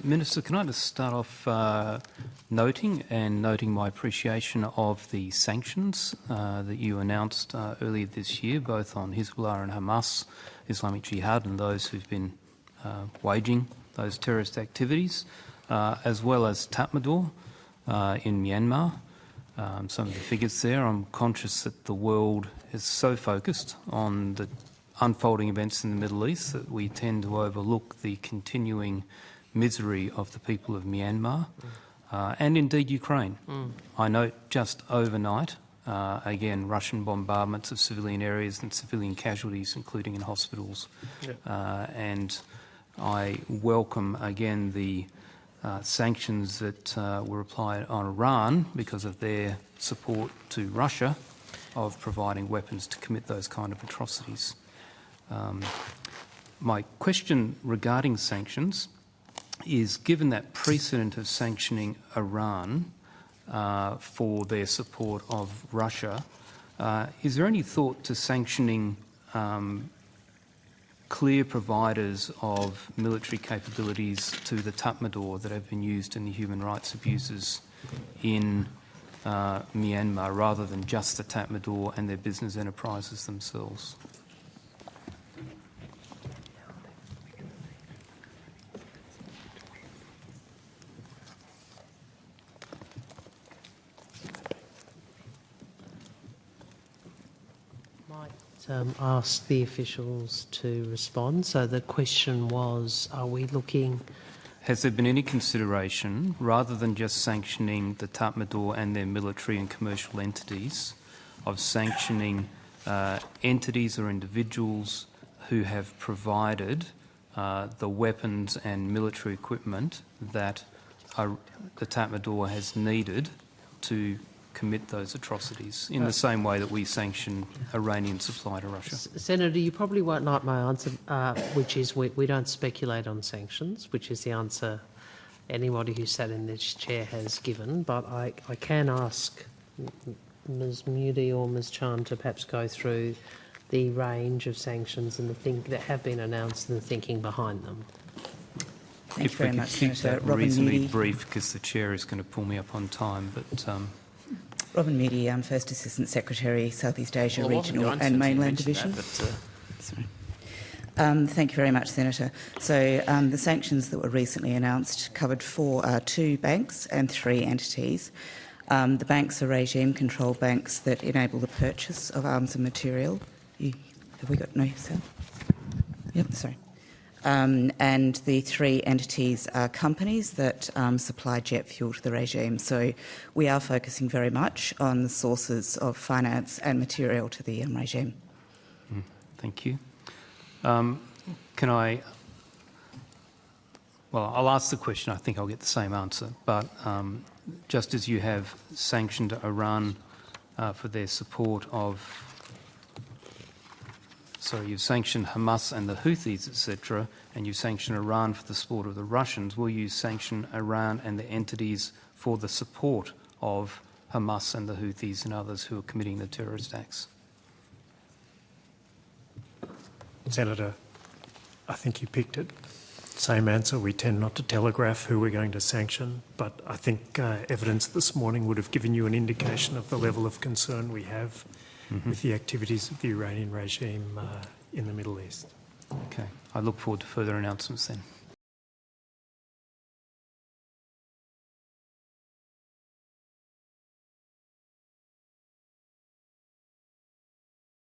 Minister, can I just start off noting my appreciation of the sanctions that you announced earlier this year, both on Hezbollah and Hamas, Islamic Jihad, and those who've been waging those terrorist activities, as well as Tatmadaw in Myanmar. Some of the figures there. I'm conscious that the world is so focused on the unfolding events in the Middle East that we tend to overlook the continuing misery of the people of Myanmar and indeed Ukraine. I note just overnight, again, Russian bombardments of civilian areas and civilian casualties, including in hospitals. And I welcome again the sanctions that were applied on Iran because of their support to Russia of providing weapons to commit those kind of atrocities. My question regarding sanctions is, given that precedent of sanctioning Iran for their support of Russia, is there any thought to sanctioning clear providers of military capabilities to the Tatmadaw that have been used in the human rights abuses in Myanmar, rather than just the Tatmadaw and their business enterprises themselves? Ask the officials to respond. So the question was, are we looking... Has there been any consideration, rather than just sanctioning the Tatmadaw and their military and commercial entities, of sanctioning entities or individuals who have provided the weapons and military equipment that the Tatmadaw has needed to commit those atrocities, in the same way that we sanction Iranian supply to Russia? Senator, you probably won't like my answer, which is we don't speculate on sanctions, which is the answer anybody who sat in this chair has given. But I can ask Ms Moody or Ms Chan to perhaps go through the range of sanctions and the things that have been announced and the thinking behind them. Thank you very much, Senator. That reasonably brief, because the chair is going to pull me up on time. But Robin Moody, First Assistant Secretary, Southeast Asia Regional and Mainland Division. Thank you very much, Senator. So the sanctions that were recently announced covered two banks and 3 entities. The banks are regime-controlled banks that enable the purchase of arms and material. Have we got no sound? Yep, sorry. And the 3 entities are companies that supply jet fuel to the regime. So we are focusing very much on the sources of finance and material to the regime. Thank you. Can I... Well, I'll ask the question. I think I'll get the same answer. But just as you have sanctioned Iran for their support of... Sorry, you've sanctioned Hamas and the Houthis, etc., and you sanction Iran for the support of the Russians. Will you sanction Iran and the entities for the support of Hamas and the Houthis and others who are committing the terrorist acts? Senator, I think you picked it. Same answer. We tend not to telegraph who we're going to sanction, but I think evidence this morning would have given you an indication of the level of concern we have with the activities of the Iranian regime in the Middle East. Okay. I look forward to further announcements then.